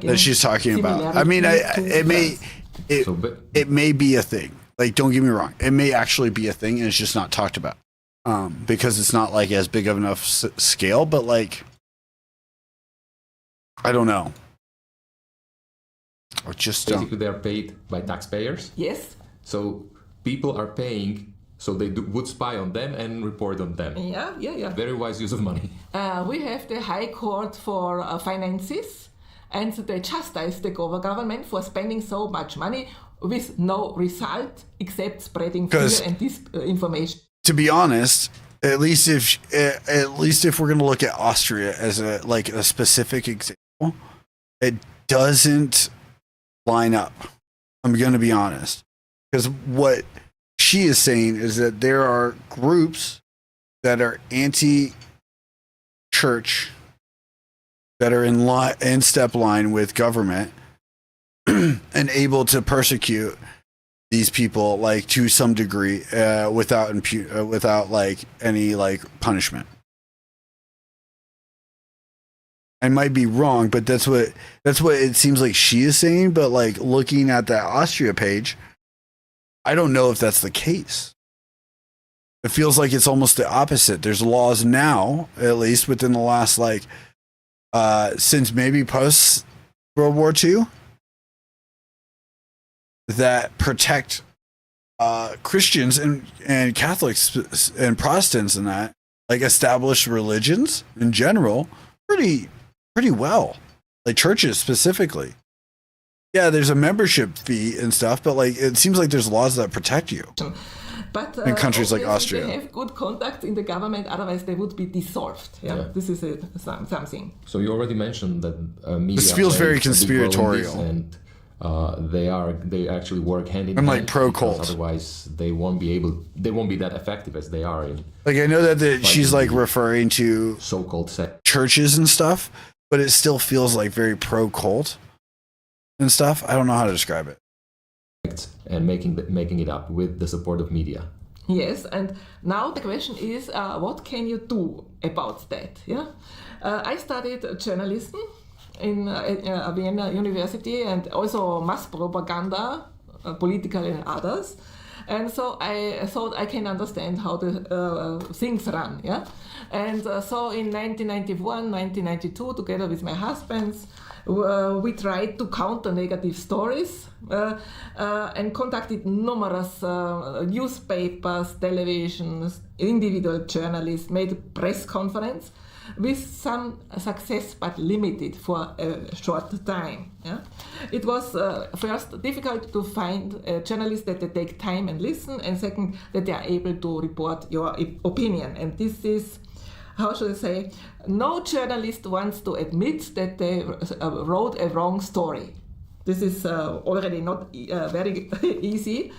that she's talking about. I mean, it may be a thing. Like, don't get me wrong. It may actually be a thing, and it's just not talked about. Because it's not like as big of enough scale, but like, I don't know. Or just basically they are paid by taxpayers. Yes. So people are paying, so they would spy on them and report on them. Yeah. Very wise use of money. We have the High Court for Finances, and they chastise the government for spending so much money with no result except spreading fear and disinformation. To be honest, at least if we're going to look at Austria as a specific example, it doesn't line up. I'm going to be honest, because what she is saying is that there are groups that are anti-church that are in step line with government and able to persecute these people like to some degree without like any like punishment. I might be wrong, but that's what it seems like she is saying. But like looking at that Austria page, I don't know if that's the case. It feels like it's almost the opposite. There's laws now, at least within the last like since maybe post World War II, that protect Christians and Catholics and Protestants and that, like established religions in general, pretty well, like churches specifically. Yeah, there's a membership fee and stuff, but like it seems like there's laws that protect you. But in countries like Austria, they have good contacts in the government, otherwise they would be dissolved. Yeah. This is something. So you already mentioned that media. This feels very conspiratorial, and they actually work hand in hand. I'm like pro cult. Otherwise, they won't be that effective as they are in. Like I know that she's like referring to so-called churches and stuff, but it still feels like very pro cult and stuff. I don't know how to describe it. And making it up with the support of media. Yes, and now the question is, what can you do about that? Yeah, I studied journalism in Vienna University and also mass propaganda, political and others. And so I thought I can understand how the things run, yeah? And so in 1991, 1992, together with my husband, we tried to counter negative stories and contacted numerous newspapers, televisions, individual journalists, made a press conference with some success but limited for a short time. Yeah? It was first difficult to find journalists that they take time and listen, and second, that they are able to report your opinion. And this is, how should I say, no journalist wants to admit that they wrote a wrong story. This is already not very easy,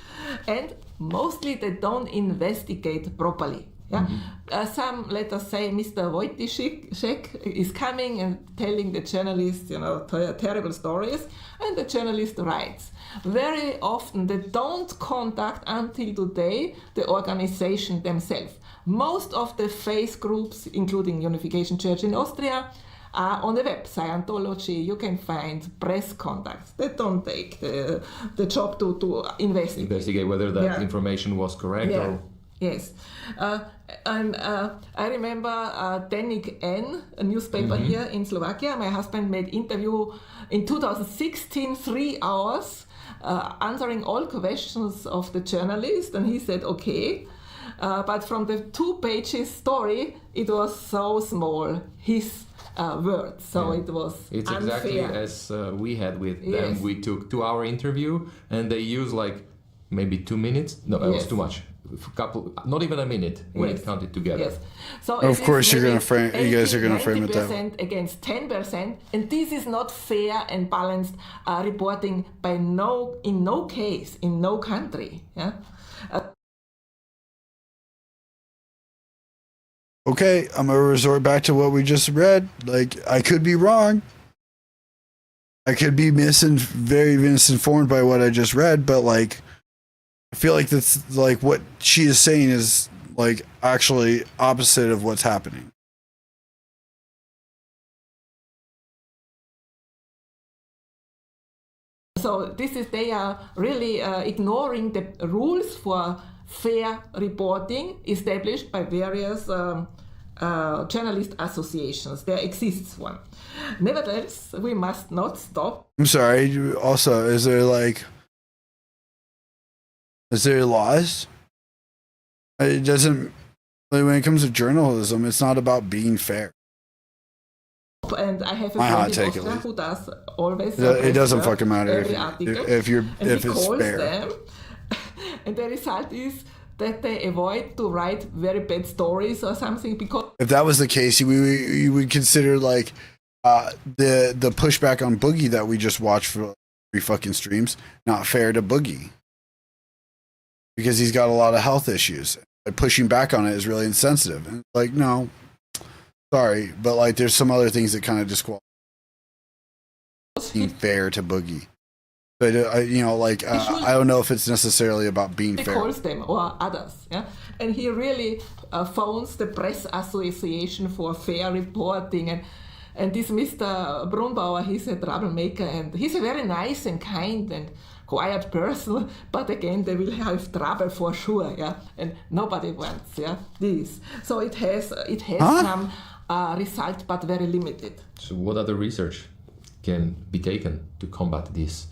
and mostly they don't investigate properly. Yeah, some, let us say, Mr. Wojtyszek is coming and telling the journalist, terrible stories, and the journalist writes. Very often they don't contact until today the organization themselves. Most of the faith groups, including Unification Church in Austria, are on the web, Scientology. You can find press contacts. They don't take the job to investigate. Investigate whether that information was correct or... Yes. And I remember Denik N, a newspaper here in Slovakia. My husband made interview in 2016, 3 hours, answering all questions of the journalist, and he said, okay. But from the 2 pages story, it was so small, his words, so it was It's unfair. Exactly as we had with them. We took 2-hour interview, and they used like maybe 2 minutes. No, it was too much. Not even a minute when it counted together. Yes. So of course, you guys are gonna frame it that 90% against 10%, and this is not fair and balanced reporting in no case, in no country. Yeah. Okay, I'm gonna resort back to what we just read. Like, I could be wrong. I could be very misinformed by what I just read, but like, I feel like that's like what she is saying is like actually opposite of what's happening. So they are really ignoring the rules for fair reporting established by various journalist associations. There exists one. Nevertheless, we must not stop. I'm sorry. Also, is there laws? It doesn't. When it comes to journalism, it's not about being fair. And I have a My hot friend in take, Austria who does always. It doesn't fucking matter if it's calls fair. Them, and the result is that they avoid to write very bad stories or something because. If that was the case, you would consider like the pushback on Boogie that we just watched for 3 fucking streams not fair to Boogie because he's got a lot of health issues. And pushing back on it is really insensitive. And like, no. Sorry, but like there's some other things that kind of disqualify being fair to Boogie. But I don't know if it's necessarily about being fair. He calls them or others, yeah. And he really phones the Press Association for Fair Reporting, and this Mr. Brunbauer, he's a troublemaker, and he's a very nice and kind and quiet person, but again they will have trouble for sure, yeah. And nobody wants, this. So it has some result, but very limited. So what other research can be taken to combat these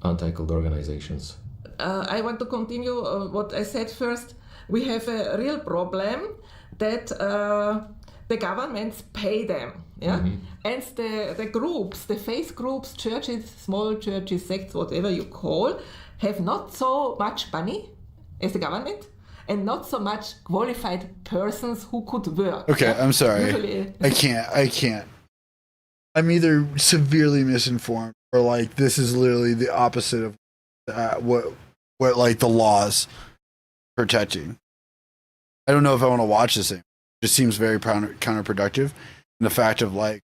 anti-cult organizations? I want to continue what I said first. We have a real problem that the governments pay them, and the groups, the faith groups, churches, small churches, sects, whatever you call, have not so much money as the government, and not so much qualified persons who could work. Okay, I'm sorry. Usually, I can't. I'm either severely misinformed or like this is literally the opposite of what like the laws protecting. I don't know if I want to watch this thing. It just seems very counterproductive. And the fact of like,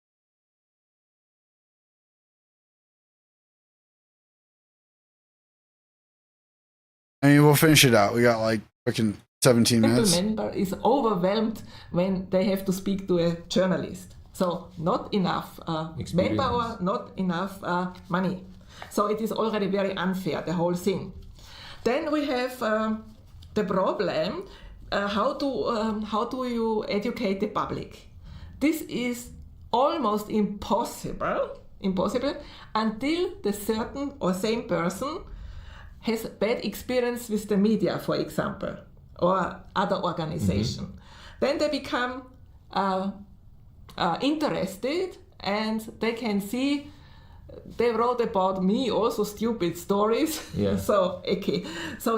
I mean, we'll finish it out. We got like fucking 17 minutes. Member is overwhelmed when they have to speak to a journalist. So not enough manpower, not enough money. So it is already very unfair, the whole thing. Then we have the problem, how do you educate the public? This is almost impossible until the certain or same person has bad experience with the media, for example, or other organization. Then they become interested, and they can see they wrote about me also stupid stories. Yeah. So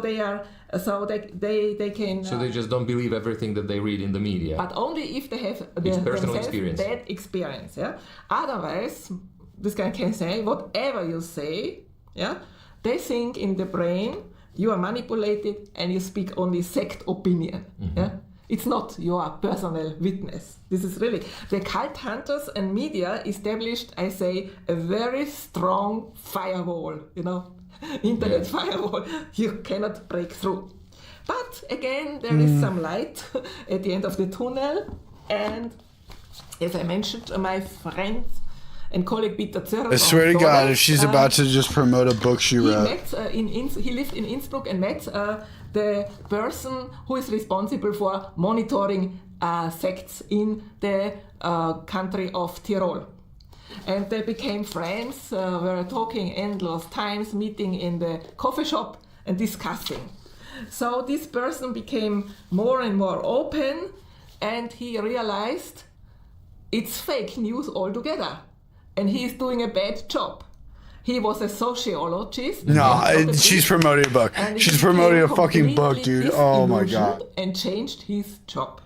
they are they can. So they just don't believe everything that they read in the media. But only if they have personal experience. Bad experience. Yeah. Otherwise, this guy can say whatever you say. Yeah. They think in the brain you are manipulated and you speak only sect opinion. Yeah. It's not your personal witness. This is really the cult hunters and media established, I say, a very strong firewall, internet firewall you cannot break through. But again, there is some light at the end of the tunnel, and as I mentioned, my friend and colleague Peter Zerl. I swear to God, if she's about to just promote a book she wrote. He lived in Innsbruck and met the person who is responsible for monitoring sects in the country of Tyrol. And they became friends, were talking endless times, meeting in the coffee shop and discussing. So this person became more and more open, and he realized it's fake news altogether. And he is doing a bad job. He was a sociologist. No, she's promoting a book. She's promoting a fucking book, dude. Oh my God. And changed his job.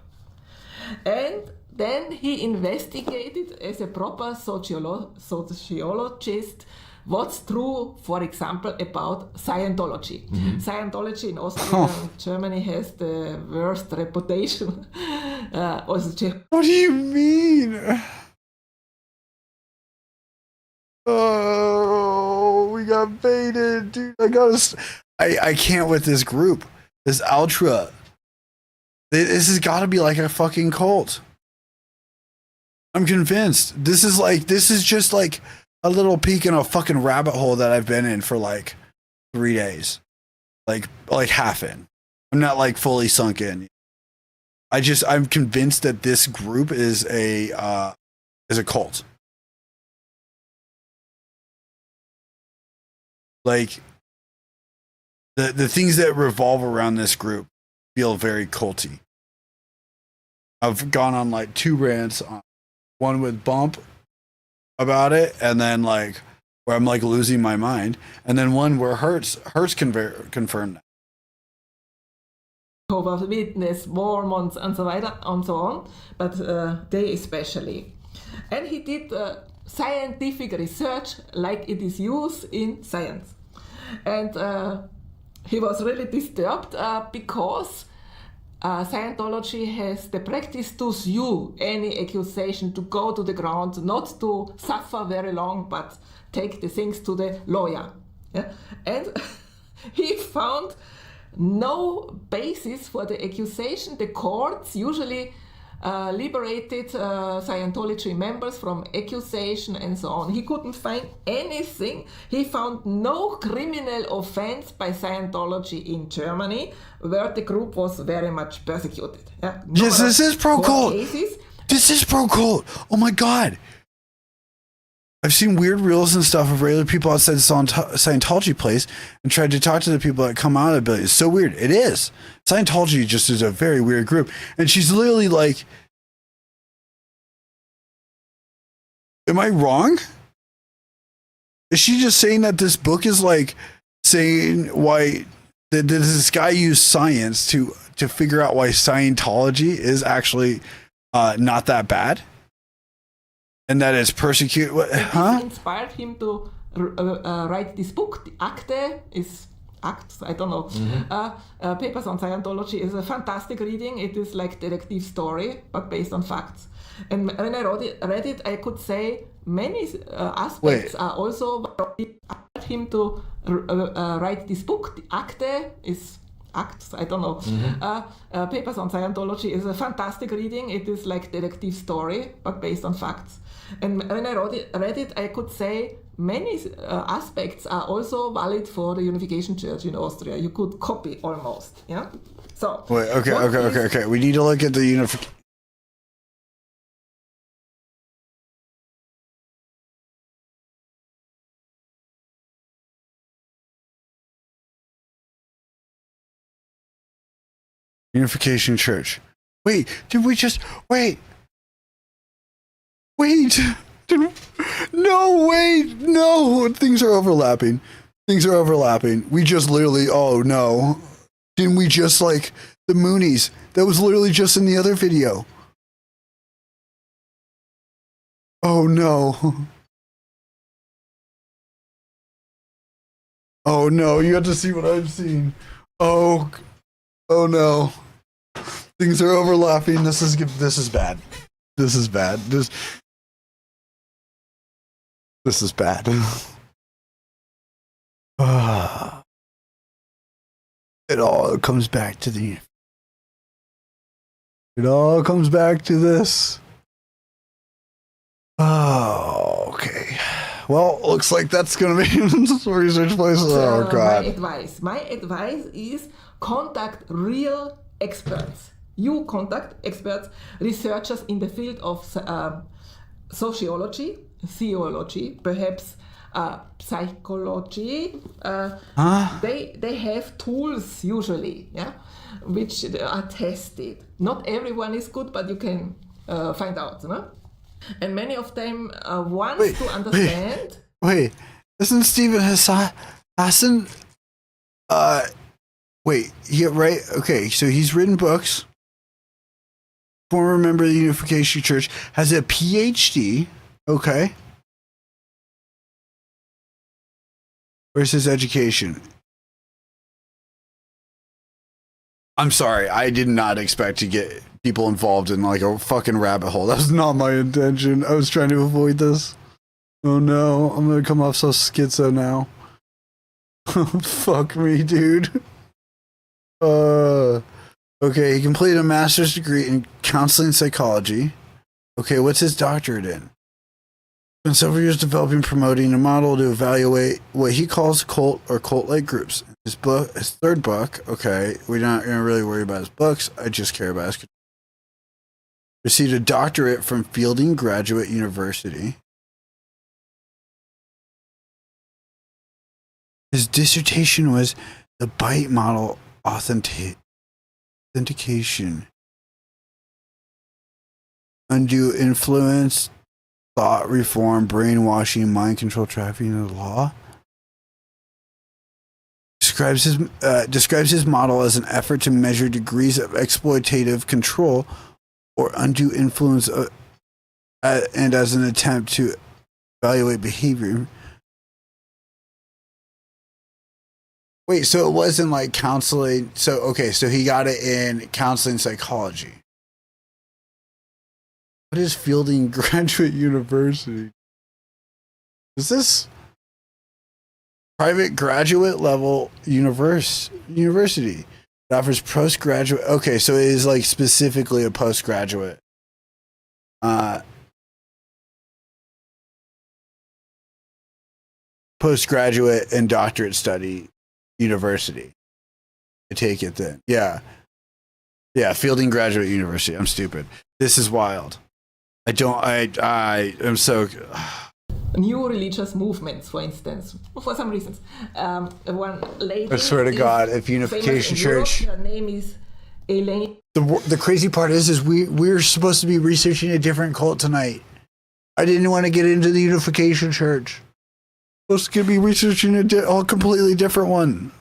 And then he investigated as a proper sociologist what's true, for example, about Scientology. Scientology in Austria and Germany has the worst reputation. What do you mean? Oh, we got baited, dude. I can't with this group. This Ultra. This has got to be like a fucking cult. I'm convinced. This is just like a little peek in a fucking rabbit hole that I've been in for like 3 days, like half in. I'm not like fully sunk in. I'm convinced that this group is a cult. Like the things that revolve around this group feel very culty. I've gone on like 2 rants, one with Bump about it, and then like where I'm like losing my mind, and then one where Hertz confirmed that. Jehovah's Witness, Mormons, and so weiter and so on, but they especially. And he did scientific research like it is used in science. And he was really disturbed because Scientology has the practice to sue any accusation, to go to the ground, not to suffer very long, but take the things to the lawyer. Yeah? And he found no basis for the accusation. The courts usually liberated Scientology members from accusation and so on. He couldn't find anything. He found no criminal offense by Scientology in Germany, where the group was very much persecuted. Yeah? Yes, this is pro-cult. This is pro-cult. Oh my God. I've seen weird reels and stuff of regular people outside the Scientology place and tried to talk to the people that come out of it. It's so weird. It is. Scientology just is a very weird group. And she's literally like, am I wrong? Is she just saying that this book is like saying why this guy used science to figure out why Scientology is actually not that bad? And that is persecute. What? Huh? This inspired him to write this book. The Acts, I don't know. Mm-hmm. Papers on Scientology is a fantastic reading. It is like detective story, but based on facts. And when I read it, I could say many aspects are also what inspired him to write this book. The Acts, I don't know. Mm-hmm. Papers on Scientology is a fantastic reading. It is like detective story, but based on facts. And when I read it, I could say many aspects are also valid for the Unification Church in Austria. You could copy almost, yeah? So... Wait, okay. We need to look at the unification. Unification Church. Wait, did we just... Wait! No, things are overlapping. We just literally, oh no. Didn't we just like the Moonies? That was literally just in the other video. Oh no. Oh no, you have to see what I've seen. Oh no. Things are overlapping. This is bad. This is bad. This is bad. It all comes back to the... It all comes back to this. Oh, okay. Well, looks like that's going to be some research places. Oh, God. My advice is contact real experts. You contact experts, researchers in the field of sociology, theology, perhaps psychology. They have tools usually, yeah, which are tested. Not everyone is good, but you can find out, no? And many of them want to understand. Wait, isn't Stephen Hassan? Wait, yeah, right? Okay, so he's written books. Former member of the Unification Church, has a PhD. Okay. Where's his education? I'm sorry, I did not expect to get people involved in like a fucking rabbit hole. That was not my intention. I was trying to avoid this. Oh no, I'm gonna come off so schizo now. Fuck me, dude. Okay, he completed a master's degree in counseling psychology. Okay, what's his doctorate in? Spent several years developing, promoting a model to evaluate what he calls cult or cult-like groups. His third book, okay, we're not going to really worry about his books. I just care about his. Received a doctorate from Fielding Graduate University. His dissertation was the bite model authentication, undue influence, thought reform, brainwashing, mind control, trafficking, and the law. Describes his model as an effort to measure degrees of exploitative control or undue influence, and as an attempt to evaluate behavior. Wait, so it wasn't like counseling. So, okay, so he got it in counseling psychology. What is Fielding Graduate University? Is this private graduate level university? It offers postgraduate. Okay, so it is like specifically a postgraduate. Postgraduate and doctorate study university. I take it then. Yeah. Yeah, Fielding Graduate University. I'm stupid. This is wild. I am so... New religious movements, for instance, for some reasons. One lady... I swear to God, if Unification Church... Her name is Elaine. The crazy part is we're supposed to be researching a different cult tonight. I didn't want to get into the Unification Church. Supposed to be researching a completely different one.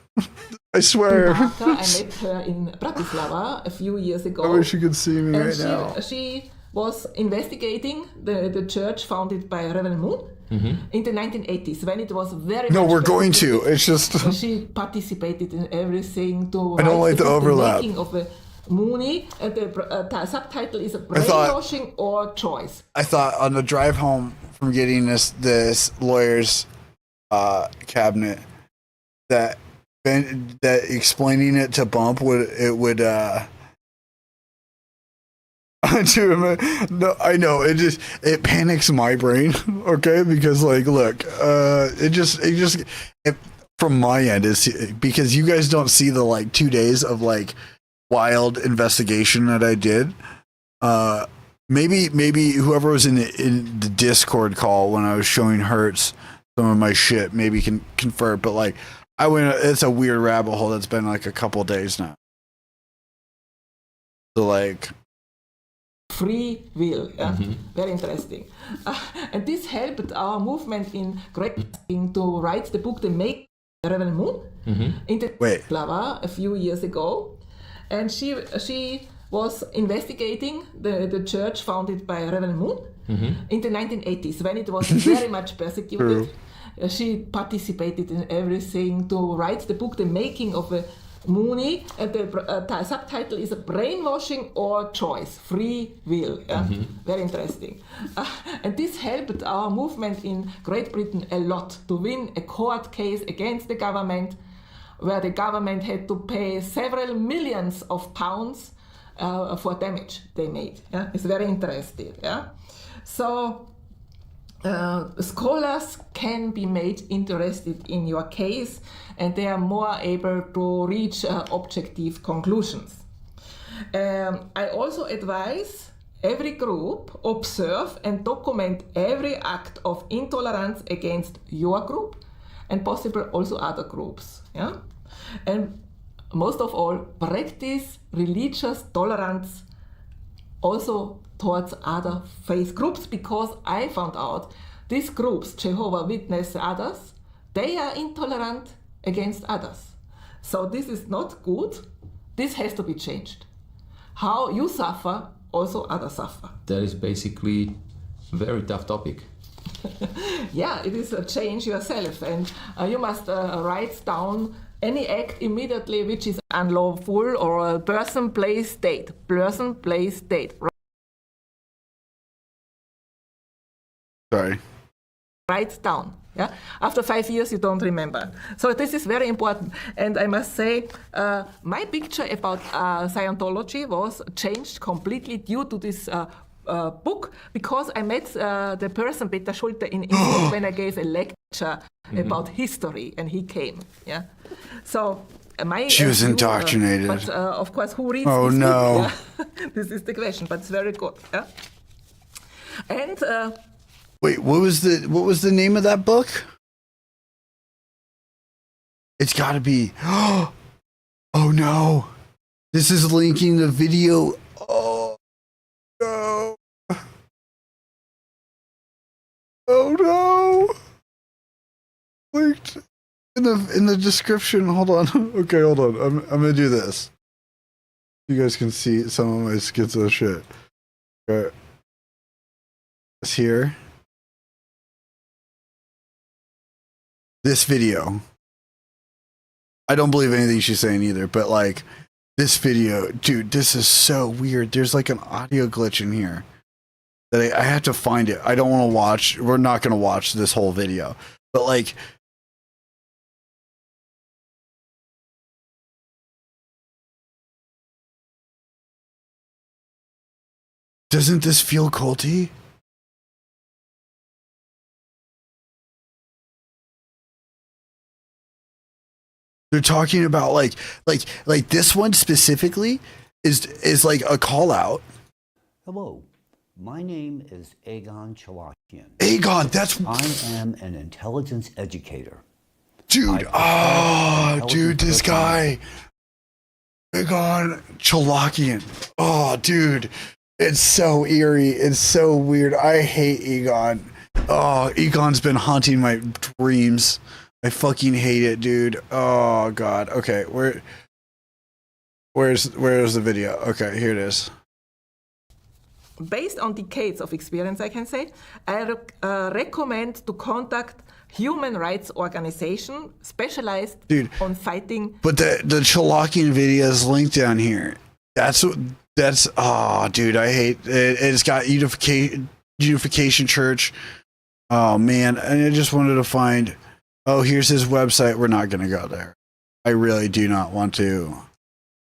I swear. I met her in Bratislava a few years ago. I wish you could see me right now. She was investigating the church founded by Reverend Moon in the 1980s when it was very. No, we're going to. It's just. She participated in everything. I don't like the overlap. The making of a Mooney, and the subtitle is brainwashing or choice. I thought on the drive home from getting this lawyer's cabinet that explaining it to Bump would no, I know it panics my brain, okay, because like look, from my end is because you guys don't see the like 2 days of like wild investigation that I did. Maybe whoever was in the Discord call when I was showing Hertz some of my shit maybe can confirm, but like it's a weird rabbit hole that's been like a couple days now. So like free will, yeah? Very interesting. And this helped our movement in creating to write the book The Make Reverend Moon in the Lava a few years ago, and she was investigating the church founded by Reverend Moon in the 1980s when it was very much persecuted. She participated in everything to write the book The Making of a Mooney, and the subtitle is Brainwashing or Choice, Free Will. Yeah? Very interesting. And this helped our movement in Great Britain a lot to win a court case against the government, where the government had to pay several millions of pounds for damage they made. Yeah? It's very interesting. Yeah? So scholars can be made interested in your case, and they are more able to reach objective conclusions. I also advise every group observe and document every act of intolerance against your group and possible also other groups. Yeah? And most of all, practice religious tolerance also towards other faith groups, because I found out these groups, Jehovah's Witness, others, they are intolerant against others. So this is not good. This has to be changed. How you suffer, also others suffer. That is basically a very tough topic. Yeah, it is a change yourself, and you must write down any act immediately which is unlawful or a person, place, date. Person, place, date. Sorry. Write down. Yeah. After 5 years, you don't remember. So this is very important. And I must say, my picture about Scientology was changed completely due to this book because I met the person Peter Schulte in when I gave a lecture about history, and he came. Yeah, so. She was indoctrinated. But of course, who reads this book? No. Yeah? This is the question, but it's very good. Yeah? And wait, what was the name of that book? It's got to be. Oh no! This is linking the video. Oh no! Oh no! Linked. In the description, hold on. Okay, hold on. I'm gonna do this. You guys can see some of my schizo shit. Okay. It's here. This video. I don't believe anything she's saying either, but like this video, dude, this is so weird. There's like an audio glitch in here that I have to find it. I don't want to watch. We're not gonna watch this whole video, but like. Doesn't this feel culty? They're talking about like this one specifically is like a call out. Hello, my name is Egon Chalakian. Egon, that's I am an intelligence educator. Dude, dude, this guy. Egon Chalakian. Oh, dude. It's so eerie. It's so weird. I hate Egon. Oh, Egon's been haunting my dreams. I fucking hate it, dude. Oh god. Okay, where's the video? Okay, here it is. Based on decades of experience, I can say, I recommend to contact human rights organization specialized on fighting. But the Chalakian video is linked down here. That's oh dude, I hate it. It's got Unification Church. Oh man, and I just wanted to find. Oh, here's his website. We're not gonna go there. I really do not want to.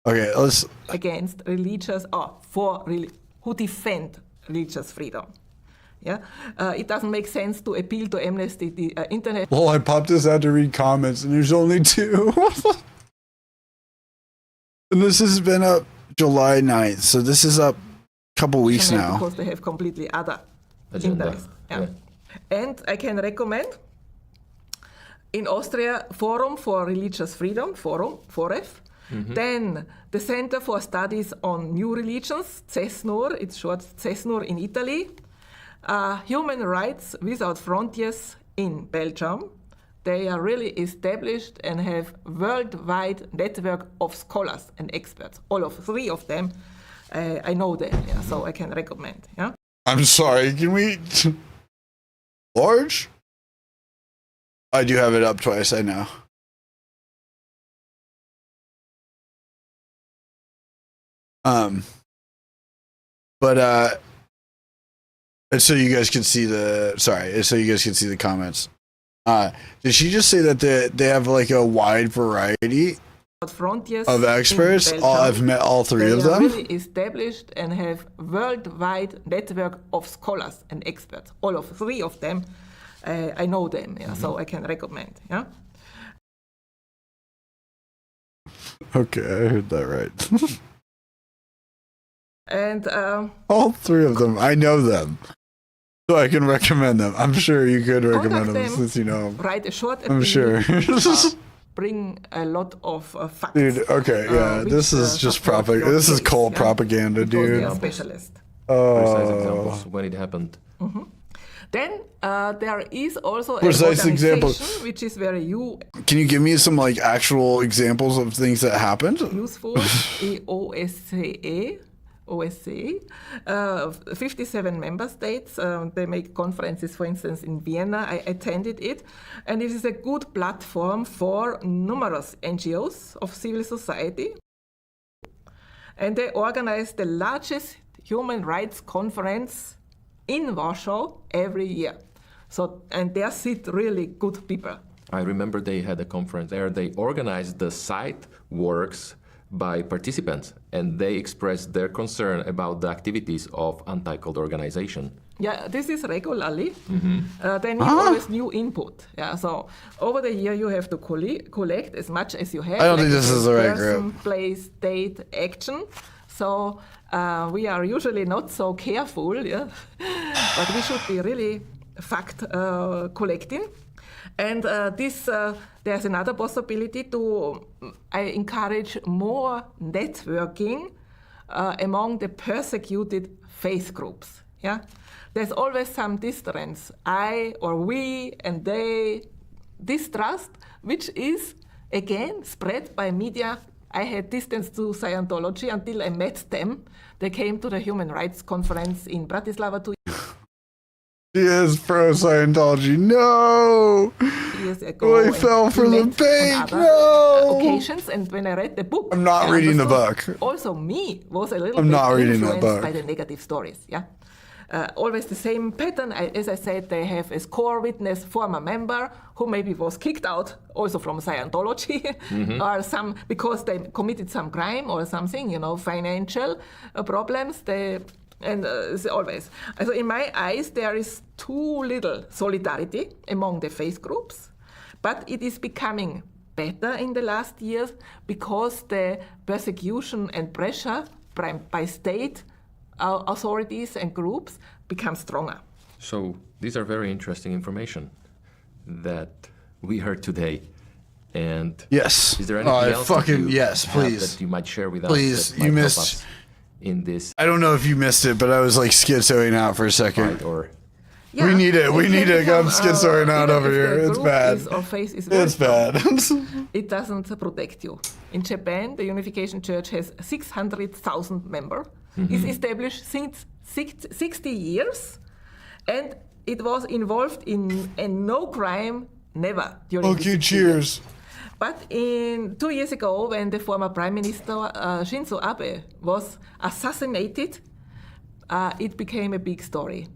Okay, let's. Against religious who defend religious freedom. Yeah, it doesn't make sense to appeal to Amnesty Internet. Well, I popped this out to read comments, and there's only 2. And this has been up July 9th, so this is up a couple weeks now. Because they have completely other interests. Yeah. And I can recommend in Austria Forum for Religious Freedom, Forum, FOREF. Then the Center for Studies on New Religions, CESNUR, it's short CESNUR in Italy. Human Rights Without Frontiers in Belgium. They are really established and have worldwide network of scholars and experts. All of 3 of them, I know them, yeah, so I can recommend. Yeah. I'm sorry, can we... Large? I do have it up twice, I know. But so you guys can see the comments. Did she just say that they have like a wide variety of experts? I've met all 3 of them. They are really established and have worldwide network of scholars and experts. All of 3 of them, I know them, yeah, so I can recommend. Yeah. Okay, I heard that right. And all 3 of them, I know them. So I can recommend them. I'm sure you could recommend them since you know them. Write a short I'm sure. Bring a lot of facts. Dude, okay, yeah, this is just propaganda. This is cold propaganda, dude. They are specialist. Precise examples when it happened. Then there is also precise an examples, which is very Can you give me some like actual examples of things that happened? Useful. OSCE, 57 member states. They make conferences, for instance, in Vienna. I attended it. And it is a good platform for numerous NGOs of civil society. And they organize the largest human rights conference in Warsaw every year. So, and there sit really good people. I remember they had a conference there. They organized the site works by participants, and they expressed their concern about the activities of anti-cult organization. Yeah, this is regularly. They need always new input. Yeah, so over the year you have to collect as much as you have. I don't think this is the right group. Place, date, action. So we are usually not so careful, yeah, but we should be really fact collecting. And there's another possibility to I encourage more networking among the persecuted faith groups. Yeah, there's always some distance, I or we and they, distrust, which is again spread by media. I had distance to Scientology until I met them. They came to the Human Rights Conference in Bratislava 2 Yes, pro Scientology. No, years ago. I fell for the bait. No. Occasions, and when I read the book, I'm not reading the book. Also, me was a little I'm bit not reading the influenced book. by the negative stories. Yeah, always the same pattern. As I said, they have a Chore witness, former member who maybe was kicked out also from Scientology, or some because they committed some crime or something. Financial problems. It's always. So in my eyes, there is too little solidarity among the faith groups, but it is becoming better in the last years because the persecution and pressure by state authorities and groups become stronger. So these are very interesting information that we heard today. And Yes. is there anything else yes, please. that you might share with us? Please, that might you help missed. us in this I don't know if you missed it, but I was like schizoing out for a second. fight or We need it. We need to come schizoing out even over if here. the It's group bad. or faith is very It's strong, bad. it doesn't protect you. In Japan, the Unification Church has 600,000 members. It's established since 60 years, and it was involved in no crime, never during Okay, this cheers. period. But 2 years ago, when the former Prime Minister Shinzo Abe was assassinated, it became a big story.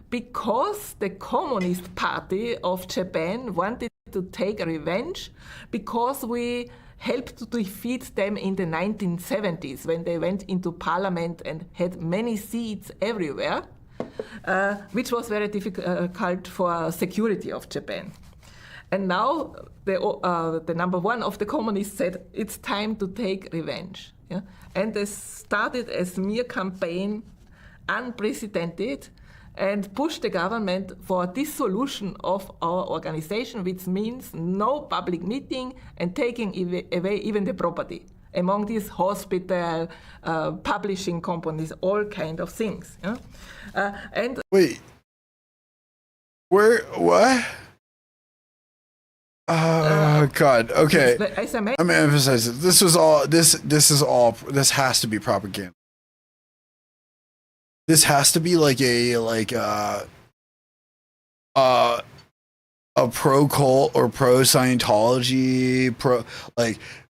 Because the Communist Party of Japan wanted to take revenge, because we helped to defeat them in the 1970s when they went into parliament and had many seats everywhere, which was very difficult for security of Japan. And now the number one of the communists said it's time to take revenge. Yeah? And they started a smear campaign, unprecedented, and pushed the government for dissolution of our organization, which means no public meeting and taking away even the property. Among these hospital, publishing companies, all kind of things. Yeah? Wait. What? Oh God. Okay. As I I'm gonna emphasize it. This has to be propaganda. This has to be like a pro cult or pro Scientology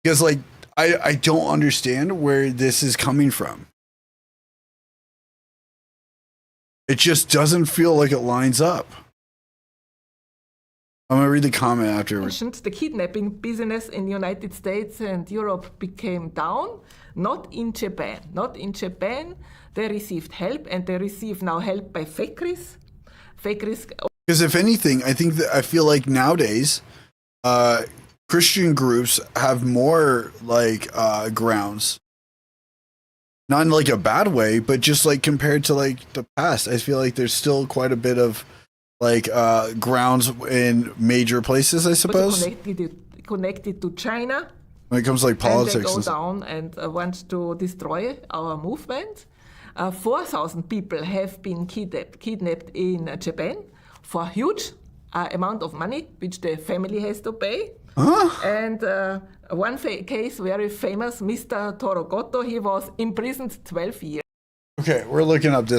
because I don't understand where this is coming from. It just doesn't feel like it lines up. I'm gonna read the comment afterwards. The kidnapping business in the United States and Europe became down, not in Japan. Not in Japan. They received help, and they receive now help by fakeries. Because if anything, I feel like nowadays, Christian groups have more grounds. Not in like a bad way, but just like compared to like the past, I feel like there's still quite a bit of grounds in major places, I suppose. Connected to China. When it comes to like politics, and they go down and want to destroy our movement. 4,000 people have been kidnapped in Japan for huge amount of money, which the family has to pay. Huh? And one case, very famous, Mr. Torogoto, he was imprisoned 12 years. Okay, we're looking up this.